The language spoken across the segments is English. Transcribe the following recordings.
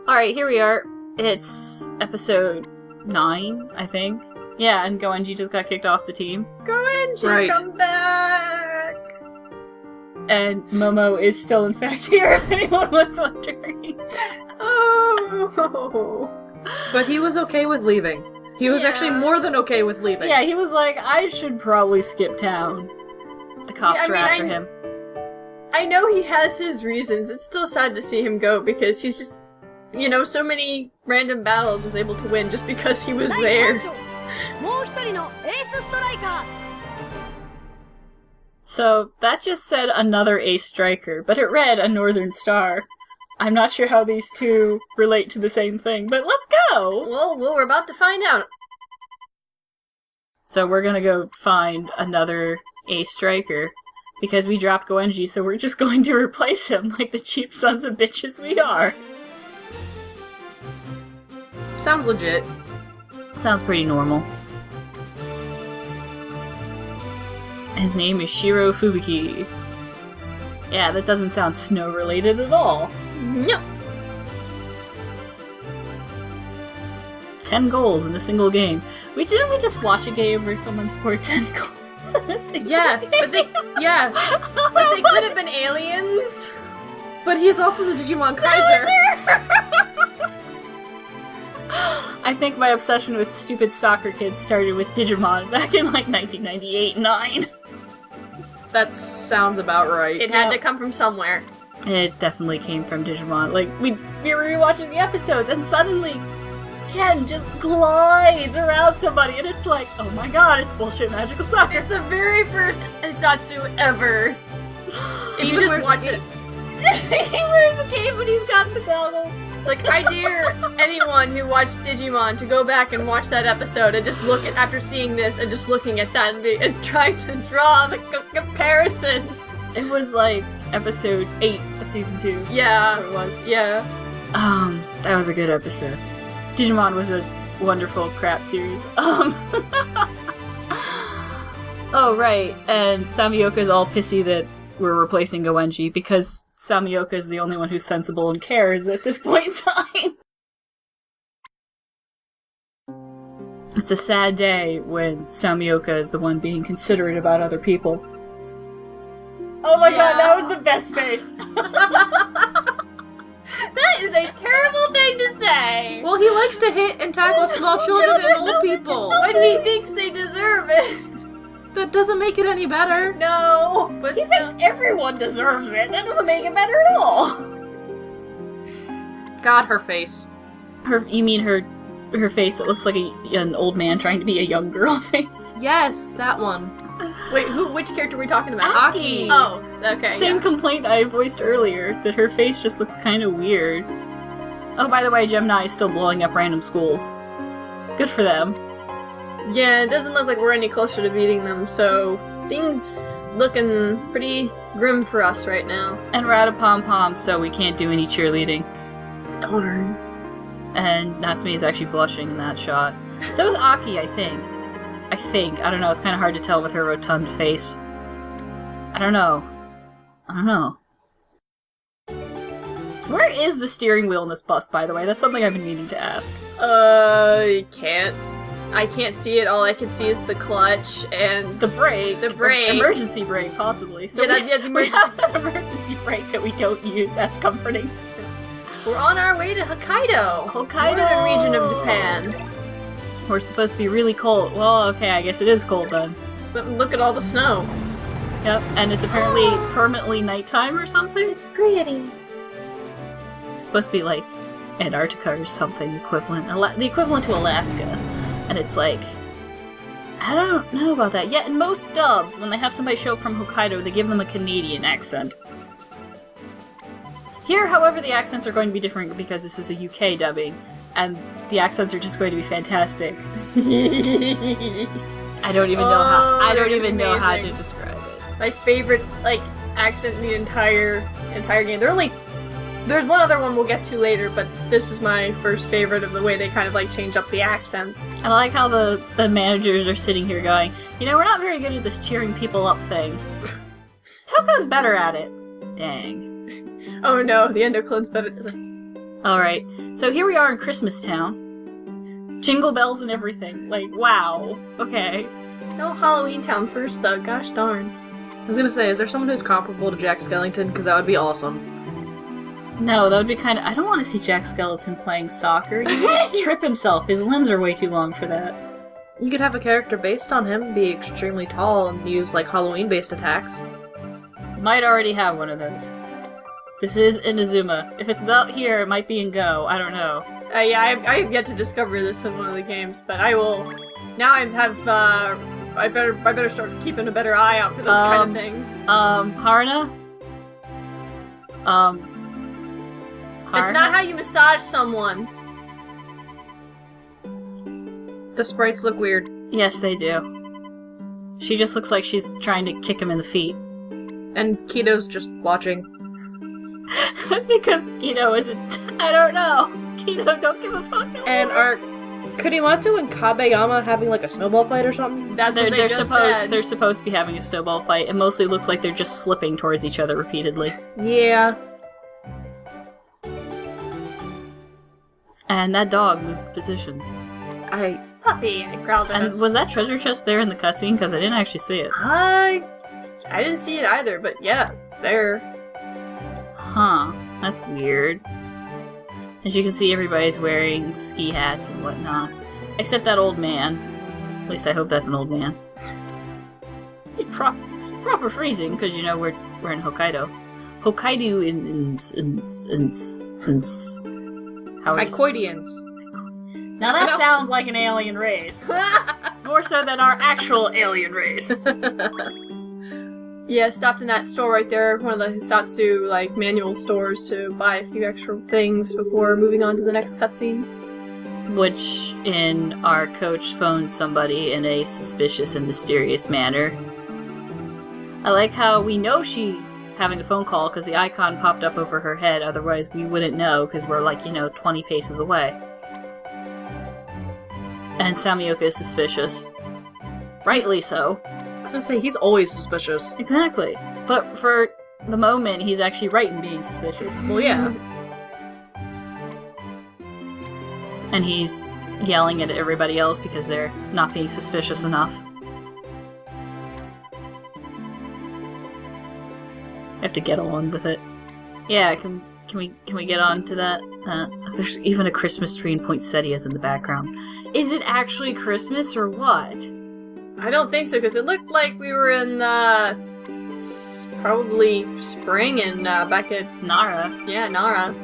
Alright, here we are. It's episode 9, I think. Yeah, and Goenji just got kicked off the team. Goenji, come back! And Momo is still in fact here, if anyone was wondering. Oh! But he was okay with leaving. He was actually more than okay with leaving. Yeah, he was like, I should probably skip town. The cops were after him. I know he has his reasons. It's still sad to see him go because he's just, so many random battles was able to win just because he was there. So, that just said another ace striker, but it read a Northern Star. I'm not sure how these two relate to the same thing, but let's go! Well, we're about to find out. So we're gonna go find another ace striker, because we dropped Goenji, so we're just going to replace him like the cheap sons of bitches we are. Sounds legit. Sounds pretty normal. His name is Shiro Fubuki. Yeah, that doesn't sound snow-related at all. No. 10 goals in a single game. Didn't we just watch a game where someone scored 10 goals in a single Yes. game? But they could have been aliens. But he is also the Digimon Kaiser. I think my obsession with stupid soccer kids started with Digimon back in like 1998-9. That sounds about right. It had to come from somewhere. It definitely came from Digimon. Like, we were rewatching the episodes, and suddenly Ken just glides around somebody, and it's like, oh my god, it's bullshit magical soccer. It's the very first Isatsu ever. If you just watch it. He wears a cape when he's got the goggles. It's like, I dare anyone who watched Digimon to go back and watch that episode and just look at, after seeing this, and just looking at that and trying to draw the comparisons. It was like episode 8 of season 2. Yeah. That's what it was. Yeah. That was a good episode. Digimon was a wonderful crap series. Oh, right. And Samioka's all pissy that we're replacing Goenji because Samioka is the only one who's sensible and cares at this point in time. It's a sad day when Samioka is the one being considerate about other people. Oh my god, that was the best face! That is a terrible thing to say! Well, he likes to hit and tackle small children and old people. But he thinks they deserve it! That doesn't make it any better. No! But he thinks everyone deserves it! That doesn't make it better at all! God, her face. You mean her face that looks like an old man trying to be a young girl face? Yes, that one. Wait, which character are we talking about? Aki. Oh, okay. Same complaint I voiced earlier, that her face just looks kind of weird. Oh, by the way, Gemini is still blowing up random schools. Good for them. Yeah, it doesn't look like we're any closer to beating them, so things looking pretty grim for us right now. And we're out of pom-pom, so we can't do any cheerleading. Darn. And Natsume is actually blushing in that shot. So is Aki, I think. I don't know, it's kind of hard to tell with her rotund face. I don't know. Where is the steering wheel in this bus, by the way? That's something I've been meaning to ask. I can't see it. All I can see is the clutch and the brake. Emergency brake, possibly. So yeah, that's we have an emergency brake that we don't use. That's comforting. We're on our way to Hokkaido. Northern region of Japan. We're supposed to be really cold. Well, okay, I guess it is cold then. But look at all the snow. Yep, and it's apparently permanently nighttime or something. It's pretty. It's supposed to be like Antarctica or something equivalent. The equivalent to Alaska. And it's like, I don't know about that. Yet in most dubs, when they have somebody show up from Hokkaido, they give them a Canadian accent. Here, however, the accents are going to be different because this is a UK dubbing, and the accents are just going to be fantastic. I don't even know how to describe it. My favorite accent in the entire game. There's one other one we'll get to later, but this is my first favorite of the way they kind of change up the accents. I like how the managers are sitting here going, we're not very good at this cheering people up thing. Toko's better at it. Dang. Oh no, the endoclone's better at this. Alright, so here we are in Christmas Town. Jingle bells and everything. Like, wow. Okay. No, Halloween Town first, though. Gosh darn. I was gonna say, is there someone who's comparable to Jack Skellington? Because that would be awesome. No, that would be kind of... I don't want to see Jack Skellington playing soccer. He would trip himself. His limbs are way too long for that. You could have a character based on him be extremely tall and use, like, Halloween-based attacks. Might already have one of those. This is Inazuma. If it's not here, it might be in Go. I don't know. Yeah, I have yet to discover this in one of the games, but I will... Now I have, I better start keeping a better eye out for those kind of things. Harna? It's not how you massage someone. The sprites look weird. Yes, they do. She just looks like she's trying to kick him in the feet. And Kito's just watching. That's because Kito isn't... I don't know. Kito don't give a fuck no And more. are Kurimatsu and Kabeyama having, like, a snowball fight or something? That's what they just said. They're supposed to be having a snowball fight. It mostly looks like they're just slipping towards each other repeatedly. Yeah. And that dog moved positions. Puppy, I growled at And us. was that treasure chest there in the cutscene? Because I didn't actually see it. I didn't see it either, but yeah, it's there. Huh. That's weird. As you can see, everybody's wearing ski hats and whatnot. Except that old man. At least I hope that's an old man. It's proper freezing, because, you know, we're in Hokkaido. Hokkaido how are you Icoidians. Now that sounds like an alien race. More so than our actual alien race. Yeah, stopped in that store right there, one of the Hisatsu, like, manual stores to buy a few extra things before moving on to the next cutscene. Which, in our coach, phoned somebody in a suspicious and mysterious manner. I like how we know she's having a phone call because the icon popped up over her head, otherwise we wouldn't know because we're, like, 20 paces away. And Samioka is suspicious. Rightly so. I was gonna say, he's always suspicious. Exactly. But for the moment, he's actually right in being suspicious. Well, yeah. And he's yelling at everybody else because they're not being suspicious enough. I have to get on with it. Yeah, can we get on to that? There's even a Christmas tree and poinsettias in the background. Is it actually Christmas or what? I don't think so, because it looked like we were in, probably spring and, back at... Nara. Yeah, Nara.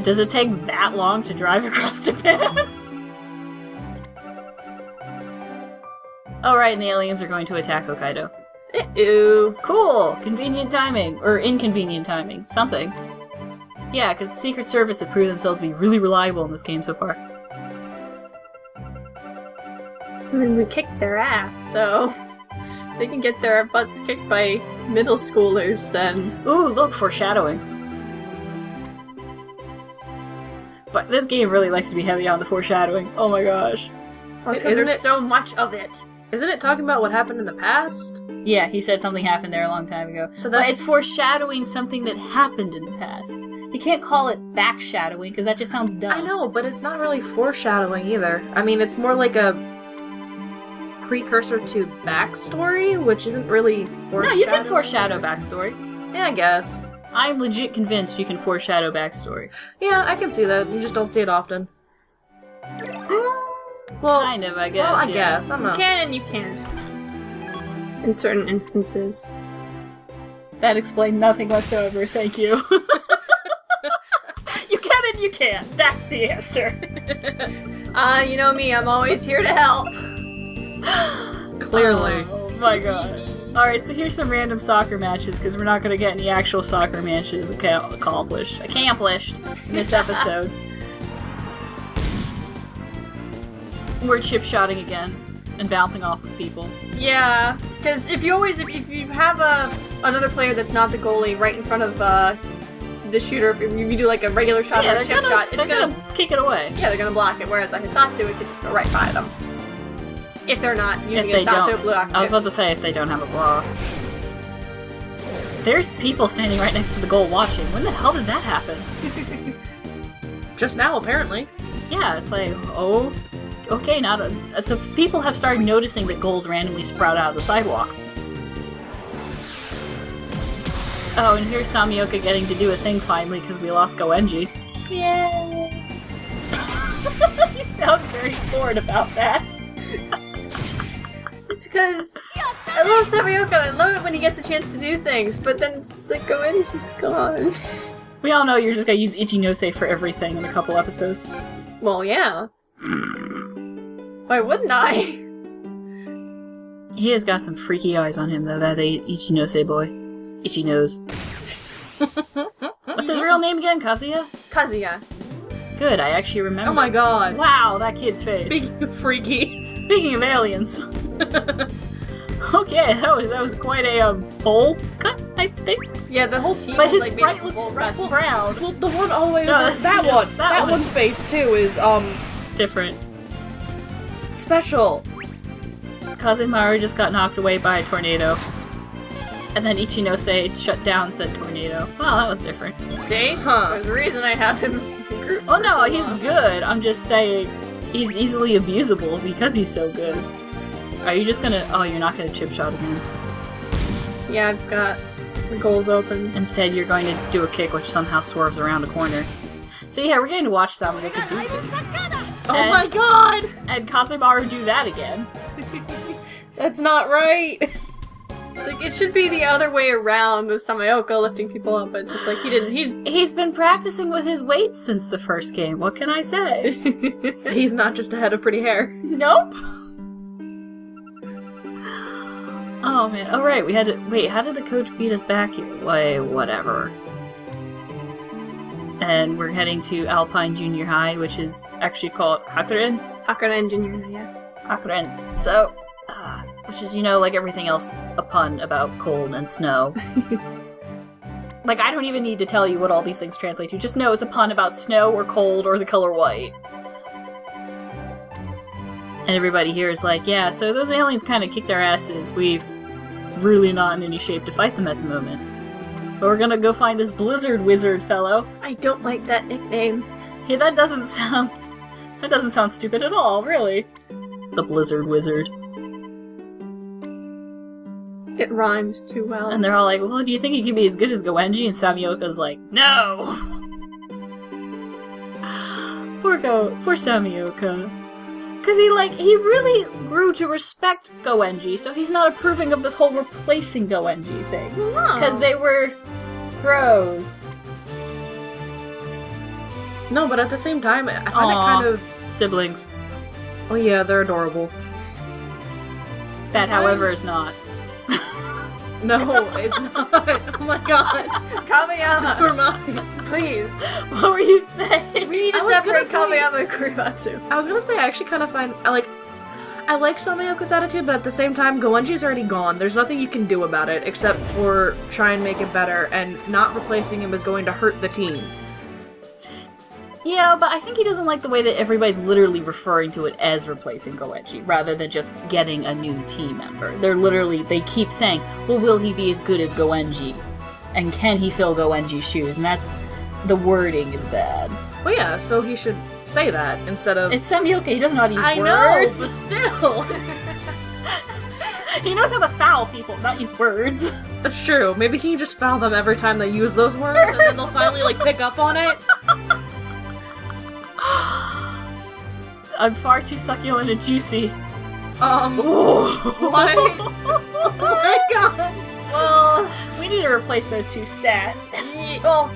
Does it take that long to drive across Japan? Oh, right, and the aliens are going to attack Hokkaido. Ew. Cool! Convenient timing. Or inconvenient timing. Something. Yeah, because the Secret Service have proved themselves to be really reliable in this game so far. I mean, we kicked their ass, so... they can get their butts kicked by middle schoolers, then... Ooh, look, foreshadowing. But this game really likes to be heavy on the foreshadowing. Oh my gosh. There's so much of it. Isn't it talking about what happened in the past? Yeah, he said something happened there a long time ago. So But that's... it's foreshadowing something that happened in the past. You can't call it backshadowing, because that just sounds dumb. I know, but it's not really foreshadowing either. I mean, it's more like a precursor to backstory, which isn't really foreshadowing. No, you can foreshadow backstory. Yeah, I guess. I'm legit convinced you can foreshadow backstory. Yeah, I can see that. You just don't see it often. Well, Kind of, I guess. well, I yeah. guess. I'm You not... can and you can't. In certain instances. That explained nothing whatsoever, thank you. You can and you can't. That's the answer. You know me, I'm always here to help. Clearly. Oh my god. Alright, so here's some random soccer matches, because we're not going to get any actual soccer matches accomplished in this episode. We're chip-shotting again, and bouncing off of people. Yeah, because if you have another player that's not the goalie right in front of the shooter, if you do like a regular shot or a chip shot, it's gonna kick it away. Yeah, they're gonna block it. Whereas a Hisatsu, it could just go right by them. If they're not using If a they Hisatsu don't. block. I was about to say if they don't have a block. There's people standing right next to the goal watching. When the hell did that happen? just now, apparently. Yeah, it's like, oh, okay, so people have started noticing that goals randomly sprout out of the sidewalk. Oh, and here's Samioka getting to do a thing finally because we lost Goenji. Yay! You sound very bored about that. It's because I love Samioka and I love it when he gets a chance to do things, but then it's just like, Goenji's gone. We all know you're just gonna use Ichinose for everything in a couple episodes. Well, yeah. Why wouldn't I? He has got some freaky eyes on him, though, that Ichinose boy. Ichinose. What's his real name again? Kazuya? Kazuya. Good, I actually remember. Oh my god. Wow, that kid's face. Speaking of freaky. Speaking of aliens. Okay, that was quite a bowl cut, I think. Yeah, the whole team But his was, like, sprite made looks full cuts. proud. Well, the one all the way No, over, that's- that yeah, one. that That one. one's face, too, is, Different. special. Kazemaru just got knocked away by a tornado. And then Ichinose shut down said tornado. Wow, that was different. See? Huh. There's a reason I have him grouped Oh for no, so he's long. good. I'm just saying he's easily abusable because he's so good. Are you just gonna... Oh, you're not gonna chip shot again. Yeah, I've got the goals open. Instead, you're going to do a kick which somehow swerves around a corner. So yeah, we're going to watch Samioka do things. Oh And- my god! And Kazemaru do that again. That's not right! It's like, it should be the other way around with Samioka lifting people up, but it's just like, he didn't, He's been practicing with his weights since the first game. What can I say? He's not just a head of pretty hair. Nope. Oh man. Oh right, we had to... Wait, how did the coach beat us back here? Wait, whatever. And we're heading to Alpine Junior High, which is actually called Hakuren. Hakuren Junior, yeah. Hakuren. So, which is, you know, like everything else, a pun about cold and snow. Like, I don't even need to tell you what all these things translate to. Just know it's a pun about snow or cold or the color white. And everybody here is like, yeah, so those aliens kind of kicked our asses. We've really not in any shape to fight them at the moment. But we're gonna go find this blizzard wizard fellow. I don't like that nickname. Hey, that doesn't sound stupid at all, really. The blizzard wizard. It rhymes too well. And they're all like, well, do you think he can be as good as Goenji? And Samioka's like, no! Poor Samioka. Because he really grew to respect Goenji, so he's not approving of this whole replacing Goenji thing. Because they were bros. No, but at the same time, I find it Aw. kind of... Siblings. Oh yeah, they're adorable. That, however, is not. No, it's not. Oh my god. Kamiyama! Never mind. Please. What were you saying? We need to I was separate gonna say- Kamiyama and Kurimatsu. I was gonna say, I actually kind of find... I like Samioka's attitude, but at the same time, Goenji's already gone. There's nothing you can do about it, except for try and make it better, and not replacing him is going to hurt the team. Yeah, but I think he doesn't like the way that everybody's literally referring to it as replacing Goenji, rather than just getting a new team member. They keep saying, well, will he be as good as Goenji? And can he fill Goenji's shoes? And the wording is bad. Well, yeah, so he should say that instead of... It's Samioka, he doesn't know how to use I words. know, but still! He knows how to foul people, not use words. That's true. Maybe he can just foul them every time they use those words, and then they'll finally, pick up on it. I'm far too succulent and juicy. What? Oh my god! Well, we need to replace those two stats. Well,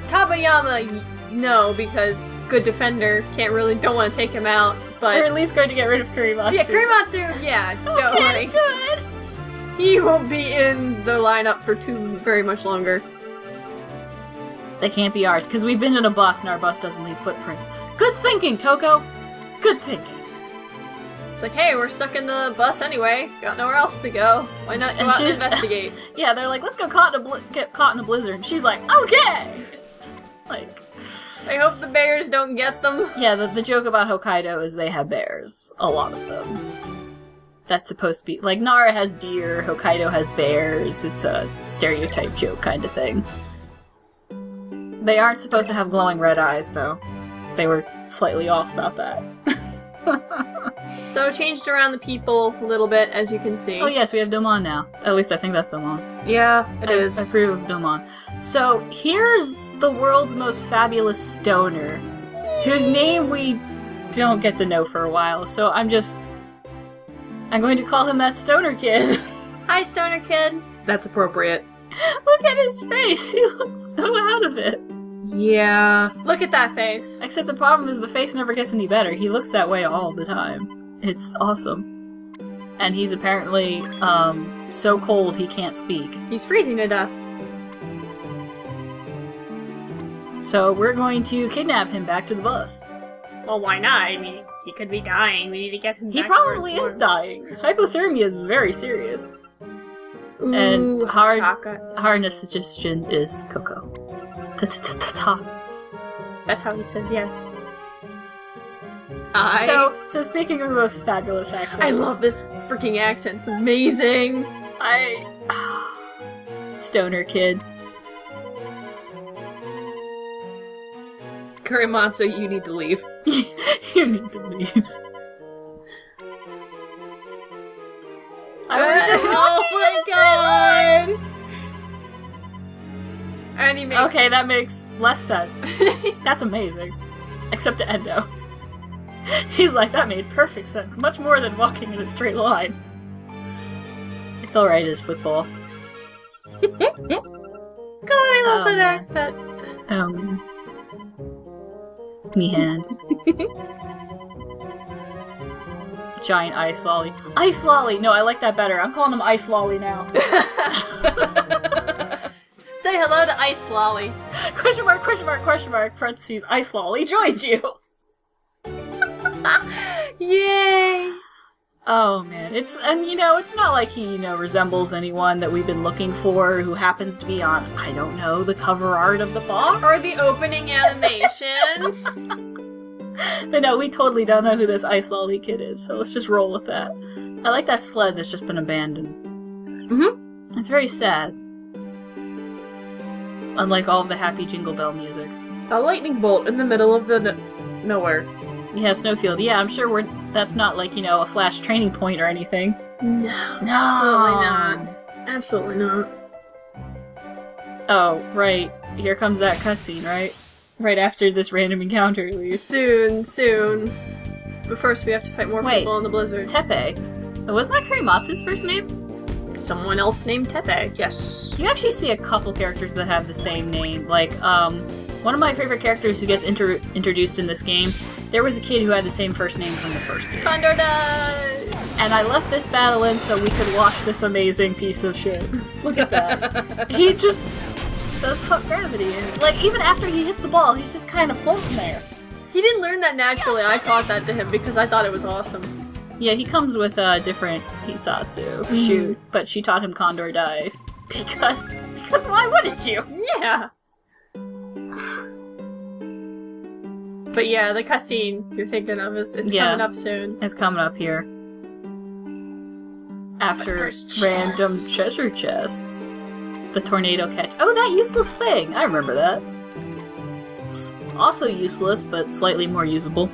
Kabayama, no, because good defender, don't want to take him out, We're at but... least going to get rid of Kurimatsu. Yeah, Kurimatsu, yeah, don't worry. Good. He won't be in the lineup for very much longer. They can't be ours, because we've been in a bus and our bus doesn't leave footprints. Good thinking, Toko! Good thinking. It's like, hey, we're stuck in the bus anyway. Got nowhere else to go. Why not go And out and she's- investigate? Yeah, they're like, let's go get caught in a blizzard. And she's like, okay! Like, I hope the bears don't get them. yeah, the joke about Hokkaido is they have bears. A lot of them. That's supposed to be, like, Nara has deer, Hokkaido has bears. It's a stereotype joke kind of thing. They aren't supposed to have glowing red eyes, though. They were slightly off about that. So changed around the people a little bit, as you can see. Oh yes, we have Domon now. At least I think that's Domon. Yeah, it I is. approve of Domon. So here's the world's most fabulous stoner, whose name we don't get to know for a while. So I'm going to call him that stoner kid. Hi, stoner kid. That's appropriate. Look at his face. He looks so out of it. Yeah. Look at that face. Except the problem is the face never gets any better. He looks that way all the time. It's awesome. And he's apparently, so cold he can't speak. He's freezing to death. So we're going to kidnap him back to the bus. Well, why not? I mean, he could be dying. We need to get him He back to where probably it's is warm. dying. Hypothermia is very serious. Ooh, And hard chocolate. hardness suggestion is cocoa. Ta-ta-ta-ta-ta. That's how he says yes. So speaking of the most fabulous accent, I love this freaking accent. It's amazing. Stoner kid. Kurimatsu, you need to leave. You need to leave. I was just Oh my god! And he makes Okay, that makes less sense. That's amazing. Except to Endo. He's like, that made perfect sense. Much more than walking in a straight line. It's alright, it's football. God, I love Oh, that man. accent. Oh man. Me hand. Giant ice lolly. Ice lolly! No, I like that better. I'm calling him ice lolly now. Say hello to Ice Lolly. Question mark, parentheses, ice lolly joined you! Yay! Oh man, it's not like he, resembles anyone that we've been looking for who happens to be on, I don't know, the cover art of the box? Or the opening animation. But no, we totally don't know who this Ice Lolly kid is, so let's just roll with that. I like that sled that's just been abandoned. Mm-hmm. It's very sad. Unlike all of the happy Jingle Bell music. A lightning bolt in the middle of the nowhere. Yeah, Snowfield. Yeah, I'm sure that's not like, a Flash training point or anything. No, No. absolutely not. Absolutely not. Oh, right. Here comes that cutscene, right? Right after this random encounter, at least. Soon. But first we have to fight more Wait. people in the blizzard. Tepe. Wasn't that Kurimatsu's first name? Someone else named Tepe. Yes. You actually see a couple characters that have the same name. Like, one of my favorite characters who gets introduced in this game, there was a kid who had the same first name from the first game. Condor does! And I left this battle in so we could watch this amazing piece of shit. Look at that. He just says fuck gravity. And, like, even after he hits the ball, he's just kind of floating there. He didn't learn that naturally. I taught that to him because I thought it was awesome. Yeah, he comes with a different Hisatsu. Shoot. But she taught him Condor Die. Because why wouldn't you? Yeah. But yeah, the cutscene you're thinking of it's Yeah. coming up soon. It's coming up here. After first random chests. treasure chests. The tornado catch. Oh, that useless thing! I remember that. Also useless, but slightly more usable.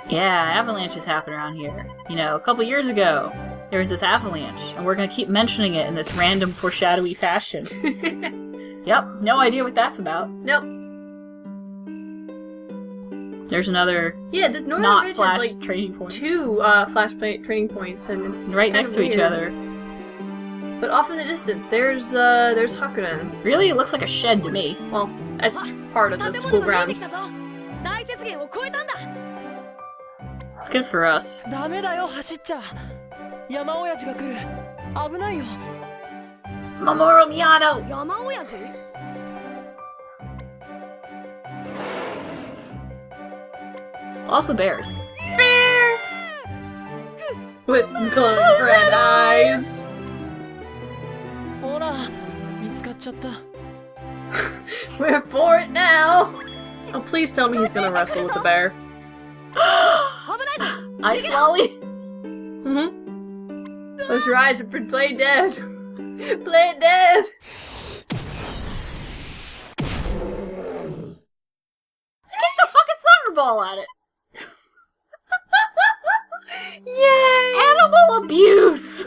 Yeah, avalanches happen around here. A couple years ago, there was this avalanche, and we're gonna keep mentioning it in this random foreshadowy fashion. Yep, no idea what that's about. Nope. There's another Yeah, the Northern not Ridge flash has like training point. 2 flashpoint training points, and it's Right kinda next to each weird. other. But off in the distance, there's Hakuren. Really, it looks like a shed to me. Well, that's part of the school grounds. Good for us. ダメだよ走っちゃ山親父が来る危ないよ Mamoru Miyano! 山親父 Also bears. With glowing red eyes. ほら見つかっちゃった We're for it now. Oh, please tell me he's gonna wrestle with the bear. 危ないぞ Ice Lolly? Mm-hmm. Close your eyes and play dead. Play it dead! Kick the fucking soccer ball at it! Yay! Animal abuse!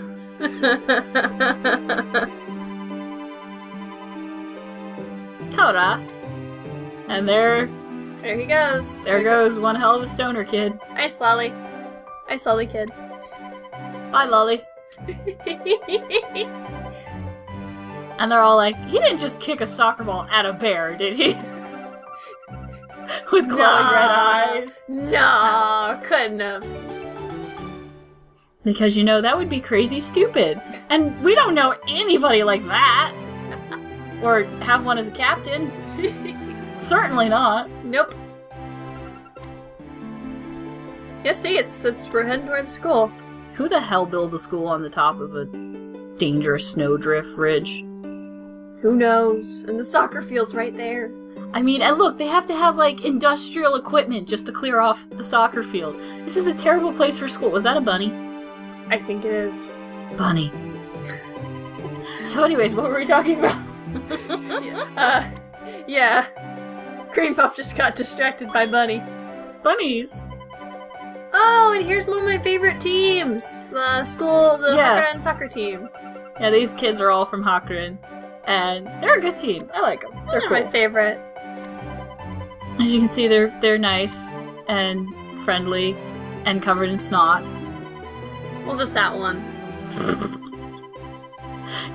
Tora. And there There he goes. goes one hell of a stoner kid. Ice Lolly. Ice Lolly kid. Bye, Lolly. And they're all like, he didn't just kick a soccer ball at a bear, did he? With glowing red eyes. No, couldn't have. Because, you know, that would be crazy stupid. And we don't know anybody like that. Or have one as a captain. Certainly not. Nope. Yeah, see, we're heading toward the school. Who the hell builds a school on the top of a dangerous snowdrift ridge? Who knows? And the soccer field's right there. I mean, and look, they have to have, like, industrial equipment just to clear off the soccer field. This is a terrible place for school. Was that a bunny? I think it is. Bunny. So anyways, what were we talking about? Yeah. Cream Puff just got distracted by Bunny. Bunnies. Oh, and here's one of my favorite teams. The Yeah. Hakuren soccer team. Yeah, these kids are all from Hakuren. And they're a good team. I like them. They're They're cool. my favorite. As you can see, they're nice and friendly and covered in snot. Well, just that one.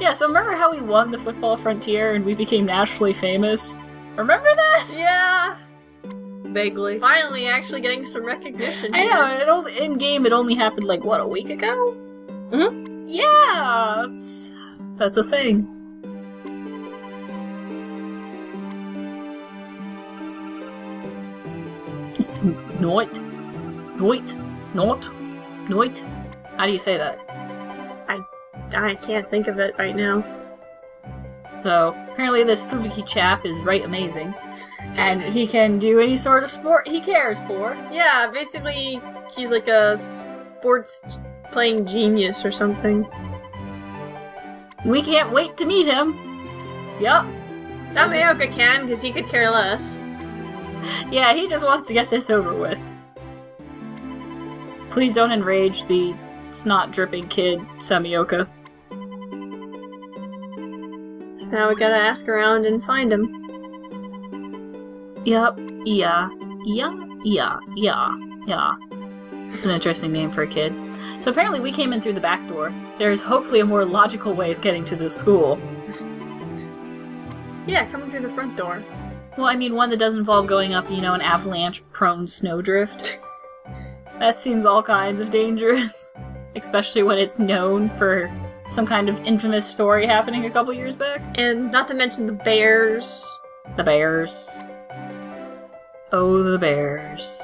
Yeah, so remember how we won the Football Frontier and we became nationally famous? Remember that? Yeah. Vaguely. Finally, actually getting some recognition. I here. know, and in game it only happened like, what, a week ago? Mhm. Yeah, that's a thing. It's Noit. How do you say that? I can't think of it right now. So, apparently this Fubuki chap is right amazing. And he can do any sort of sport he cares for. Yeah, basically, he's like a sports playing genius or something. We can't wait to meet him. Yup. Samayoka can, because he could care less. Yeah, he just wants to get this over with. Please don't enrage the snot-dripping kid, Samioka. Now we gotta ask around and find him. Yup. Yeah. It's an interesting name for a kid. So apparently we came in through the back door. There's hopefully a more logical way of getting to this school. Yeah, coming through the front door. Well, I mean, one that doesn't involve going up, an avalanche-prone snowdrift. That seems all kinds of dangerous. Especially when it's known for some kind of infamous story happening a couple years back. And not to mention the bears. The bears. Oh, the bears.